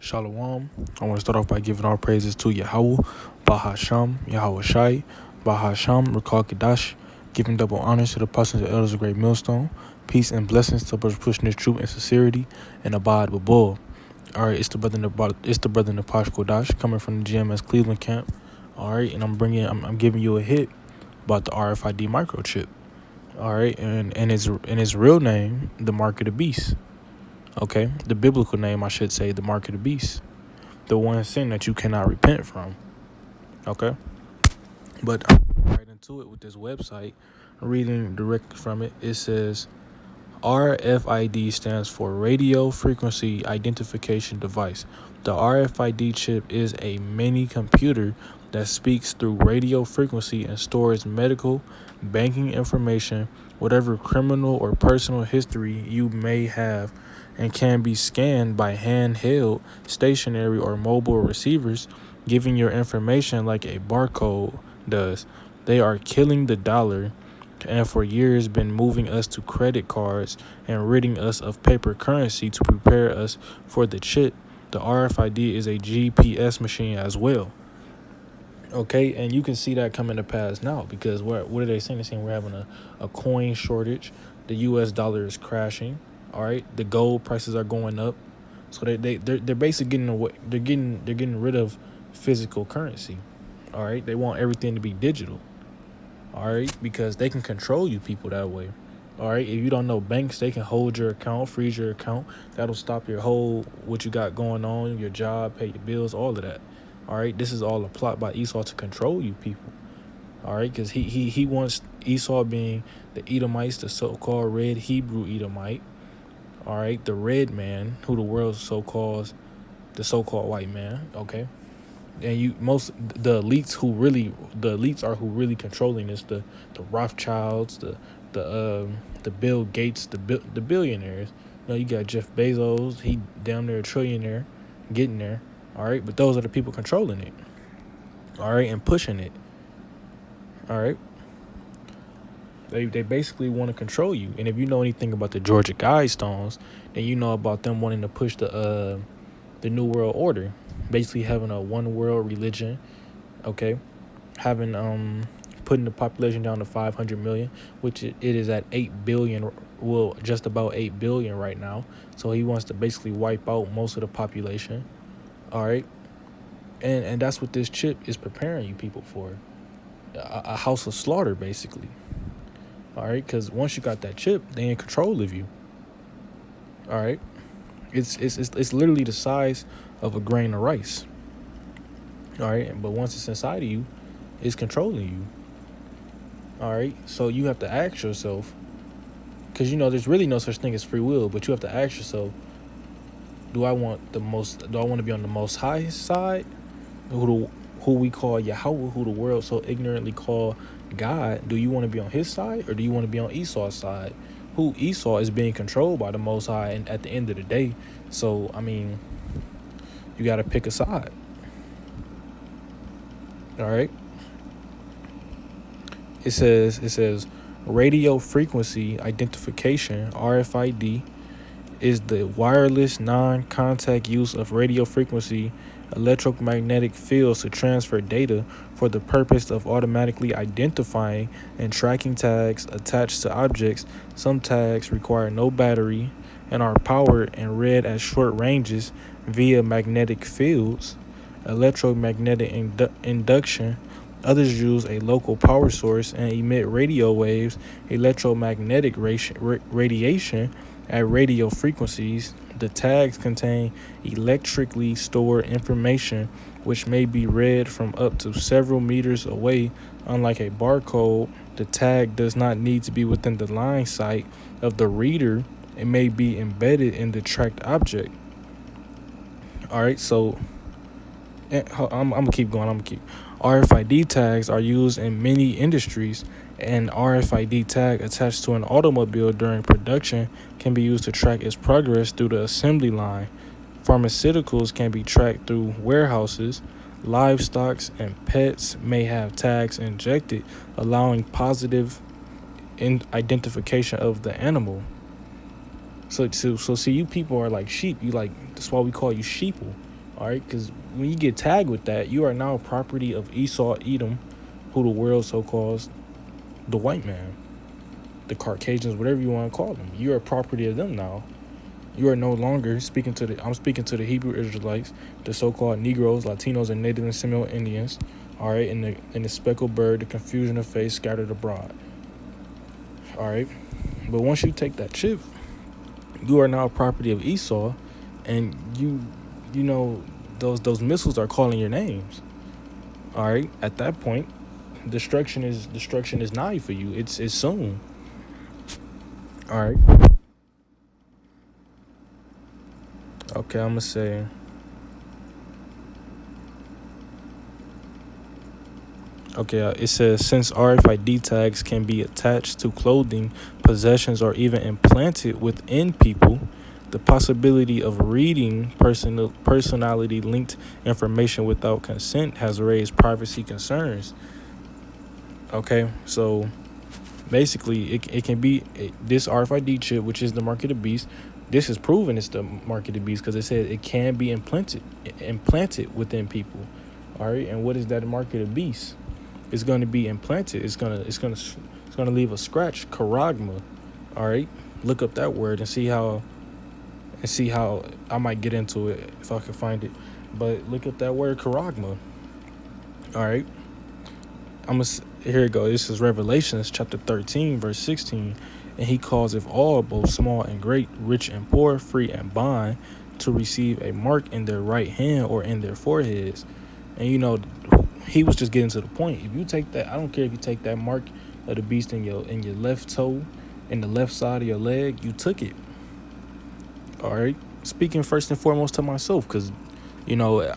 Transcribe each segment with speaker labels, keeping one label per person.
Speaker 1: Shalom. I want to start off by giving all praises to Yahweh, Bahasham, Yahweh Shai, Bahasham, Rakal Kadash, giving double honors to the apostles and elders of Great Millstone. Peace and blessings to brothers pushing this truth and sincerity and abide with bull. All right, it's the brother Napash Kodash coming from the GMS Cleveland camp. All right, and I'm giving you a hit about the RFID micro chip. All right, and its real name, the mark of the beast. Okay, the biblical name, I should say, the mark of the beast, the one sin that you cannot repent from. Okay, but I'm right into it with this website. Reading directly from it, it says RFID stands for Radio Frequency Identification Device. The RFID chip is a mini computer that speaks through radio frequency and stores medical, banking information, whatever criminal or personal history you may have, and can be scanned by handheld, stationary, or mobile receivers, giving your information like a barcode does. They are killing the dollar and for years been moving us to credit cards and ridding us of paper currency to prepare us for the chip. The RFID is a GPS machine as well. Okay, and you can see that coming to pass now because what are they saying? They're saying we're having a coin shortage. The US dollar is crashing. All right, the gold prices are going up. So they're basically getting away, they're getting rid of physical currency. All right, they want everything to be digital. All right, because they can control you people that way. All right, if you don't know banks, they can hold your account, freeze your account. That'll stop your whole what you got going on, your job, pay your bills, all of that. All right, this is all a plot by Esau to control you people. All right, because he wants Esau being the Edomites, the so-called red Hebrew Edomite. All right, the red man, who the world so-calls the so-called white man. Okay. And the elites are who really controlling this, the Rothschilds, the Bill Gates, the billionaires. You got Jeff Bezos, he damn near a trillionaire, getting there. All right, but those are the people controlling it. All right, and pushing it. All right, they basically want to control you. And if you know anything about the Georgia Guidestones, then you know about them wanting to push the New World Order, basically having a one world religion. Okay, having putting the population down to 500 million, which it is at 8 billion, well, just about 8 billion right now. So he wants to basically wipe out most of the population. All right, and that's what this chip is preparing you people for, a house of slaughter basically. All right, because once you got that chip, they in control of you. All right, it's literally the size of a grain of rice. All right, but once it's inside of you, it's controlling you. All right, so you have to ask yourself, because there's really no such thing as free will, but you have to ask yourself, do I want to be on the Most High side, who we call Yahweh, who the world so ignorantly call God? Do you want to be on his side, or do you want to be on Esau's side? Who Esau is being controlled by the Most High, and at the end of the day, so I mean, you got to pick a side. All right. It says radio frequency identification, RFID, is the wireless non-contact use of radio frequency electromagnetic fields to transfer data for the purpose of automatically identifying and tracking tags attached to objects. Some tags require no battery and are powered and read at short ranges via magnetic fields, electromagnetic induction. Others use a local power source and emit radio waves, electromagnetic radiation at radio frequencies. The tags contain electrically stored information which may be read from up to several meters away. Unlike a barcode, the tag does not need to be within the line sight of the reader. It may be embedded in the tracked object. All right, so I'm gonna keep going. RFID tags are used in many industries. An RFID tag attached to an automobile during production can be used to track its progress through the assembly line. Pharmaceuticals can be tracked through warehouses. Livestock and pets may have tags injected, allowing positive identification of the animal. So see, you people are like sheep. That's why we call you sheeple. All right, because when you get tagged with that, you are now property of Esau, Edom, who the world so calls the white man, the Caucasians, whatever you want to call them. You are property of them now. You are no longer speaking to the. I'm speaking to the Hebrew Israelites, the so-called Negroes, Latinos, and Native and Seminole Indians. All right, and the speckled bird, the confusion of face scattered abroad. All right, but once you take that chip, you are now property of Esau, and you know, those missiles are calling your names. All right, at that point, destruction is nigh for you. It's soon. All right. Okay, I'm gonna say. Okay, it says since RFID tags can be attached to clothing, possessions, or even implanted within people, the possibility of reading personality linked information without consent has raised privacy concerns. Okay, so basically, it can be this RFID chip, which is the mark of the beast. This is proven it's the mark of the beast because it says it can be implanted within people. All right, and what is that mark of the beast? It's going to be implanted. It's gonna leave a scratch. Charagma. All right, look up that word and see how I might get into it if I can find it. But look up that word charagma. All right. Here it goes. This is Revelations chapter 13, verse 16. And he calls if all, both small and great, rich and poor, free and bond, to receive a mark in their right hand or in their foreheads. And he was just getting to the point. If you take that, I don't care if you take that mark of the beast in your left toe, in the left side of your leg, you took it. All right. Speaking first and foremost to myself, because I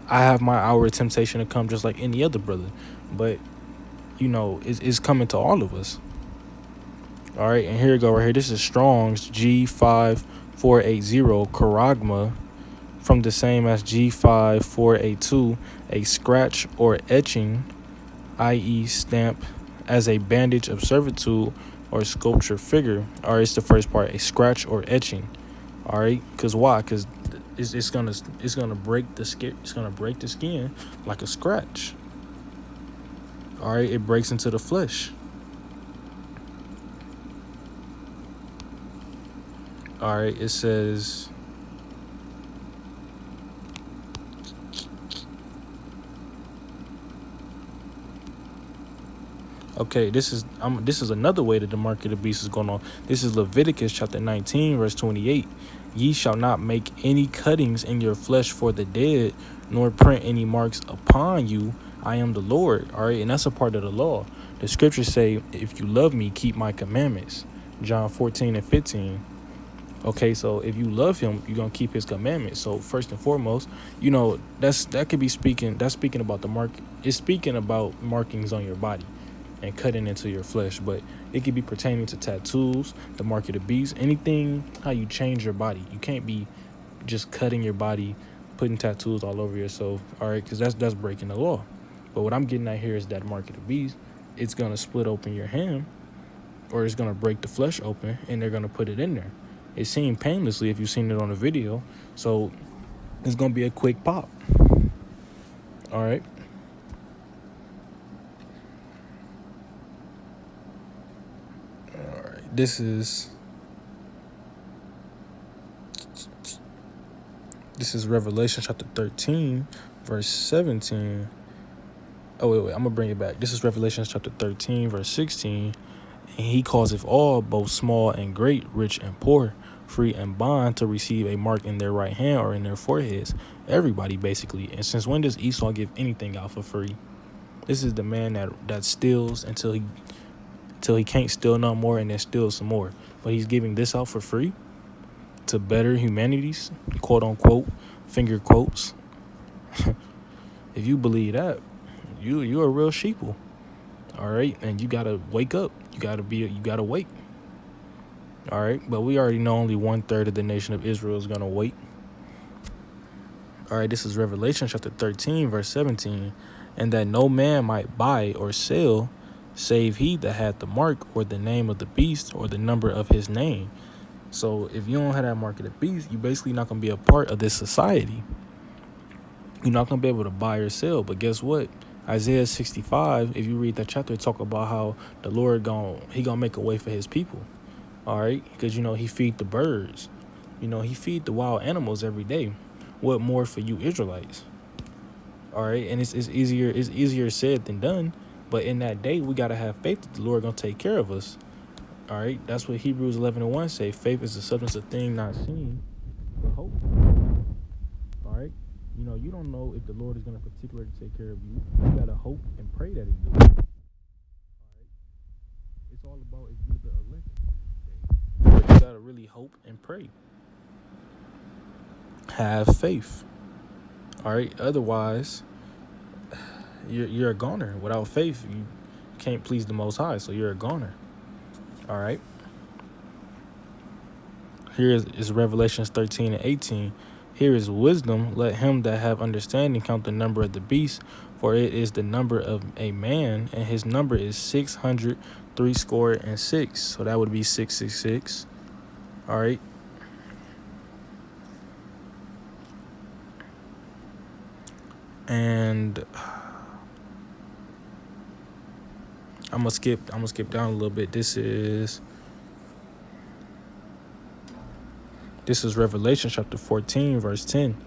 Speaker 1: have my hour of temptation to come just like any other brother, but it's coming to all of us. All right, and here we go right here. This is Strong's G5480 Charagma, from the same as G5482, a scratch or etching, i.e. stamp, as a bandage of servitude or sculpture figure. All right, it's the first part, a scratch or etching. All right, because why? Because it's gonna break the skin. It's gonna break the skin like a scratch. All right, it breaks into the flesh. All right, it says. Okay, this is another way that the mark of the beast is going on. This is Leviticus chapter 19, verse 28. Ye shall not make any cuttings in your flesh for the dead, nor print any marks upon you. I am the Lord. All right, and that's a part of the law. The scriptures say, if you love me, keep my commandments. John 14 and 15. Okay, so if you love him, you're going to keep his commandments. So first and foremost, that could be speaking about the mark. It's speaking about markings on your body and cutting into your flesh, but it could be pertaining to tattoos, the mark of the beast, anything, how you change your body. You can't be just cutting your body, putting tattoos all over yourself, all right, because that's breaking the law. But what I'm getting at here is that mark of the beast, it's going to split open your hand, or it's going to break the flesh open, and they're going to put it in there. It seemed painlessly if you've seen it on the video, so it's going to be a quick pop. All right. This is Revelation chapter 13, verse 17. Oh, wait, I'm going to bring it back. This is Revelation chapter 13, verse 16. And he causeth all, both small and great, rich and poor, free and bond, to receive a mark in their right hand or in their foreheads. Everybody, basically. And since when does Esau give anything out for free? This is the man that steals until he can't steal no more, and then steals some more. But he's giving this out for free to better humanities, quote unquote, finger quotes. If you believe that, you're a real sheeple. All right, and you gotta wake up. You gotta wake. All right, but we already know only 1/3 of the nation of Israel is gonna wait. All right, this is Revelation chapter 13, verse 17, and that no man might buy or sell, save he that had the mark or the name of the beast or the number of his name. So if you don't have that mark of the beast, you're basically not gonna be a part of this society. You're not gonna be able to buy or sell. But guess what? Isaiah 65, if you read that chapter, talk about how the Lord gonna make a way for his people. All right, because he feed the birds. He feed the wild animals every day. What more for you Israelites? All right, and it's easier said than done. But in that day, we gotta have faith that the Lord gonna take care of us. All right, that's what Hebrews 11:1 say. Faith is the substance of things not seen, but hope. All right, you don't know if the Lord is gonna particularly take care of you. You gotta hope and pray that He do. All right, it's all about if you're the elect. But you gotta really hope and pray. Have faith. All right, otherwise, you're a goner. Without faith, you can't please the Most High, so you're a goner. All right. Here is Revelations 13:18. Here is wisdom. Let him that have understanding count the number of the beast, for it is the number of a man, and his number is 666. So that would be 666. All right. And I'm gonna skip down a little bit. This is Revelation chapter 14, verse 10.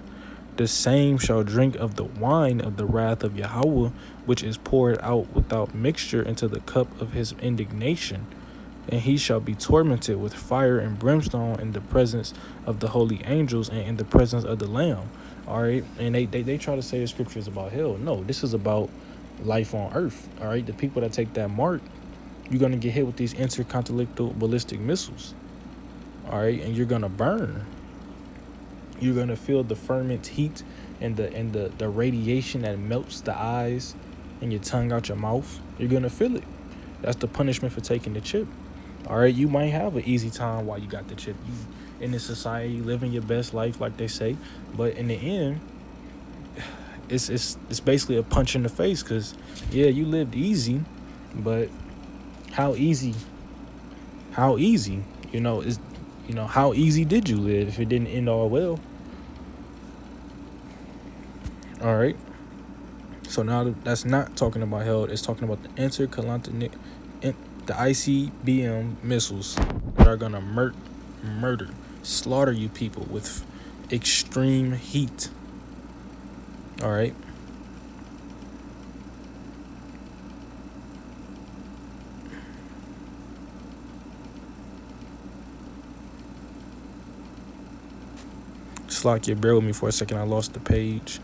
Speaker 1: The same shall drink of the wine of the wrath of Yahweh, which is poured out without mixture into the cup of his indignation. And he shall be tormented with fire and brimstone in the presence of the holy angels and in the presence of the Lamb. All right. And they try to say the scripture is about hell. No, this is about life on earth. All right. The people that take that mark, you're going to get hit with these intercontinental ballistic missiles. All right. And you're going to burn. You're going to feel the ferment heat and the radiation that melts the eyes and your tongue out your mouth. You're going to feel it. That's the punishment for taking the chip. All right, you might have an easy time while you got the chip. You in this society living your best life, like they say, but in the end, it's basically a punch in the face. Cause yeah, you lived easy, but how easy? How easy? How easy did you live if it didn't end all well? All right. So now that's not talking about hell. It's talking about the the ICBM missiles that are gonna murder, slaughter you people with extreme heat. All right. Slack, you bear with me for a second. I lost the page.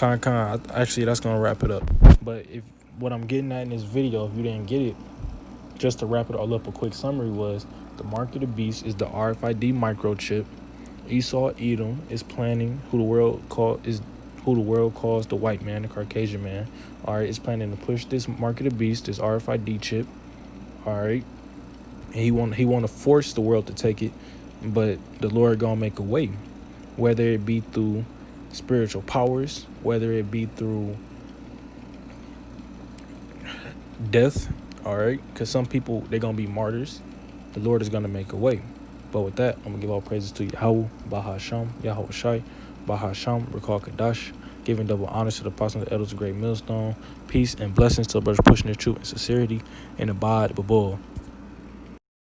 Speaker 1: Actually, that's gonna wrap it up. But if what I'm getting at in this video, if you didn't get it, just to wrap it all up, a quick summary was the mark of the beast is the RFID microchip. Esau Edom is planning who the world calls the white man, the Caucasian man. All right, is planning to push this mark of the beast, this RFID chip. All right, and he want to force the world to take it, but the Lord gonna make a way, whether it be through spiritual powers, whether it be through death. All right, because some people, they're gonna be martyrs. The Lord is gonna make a way. But with that, I'm gonna give all praises to Yahweh, Bahasham, Yahweh Shai, Bahasham, Recall Kadash, giving double honors to the apostles and the elders of Great Millstone. Peace and blessings to the brothers pushing the truth and sincerity, and abide, Babul.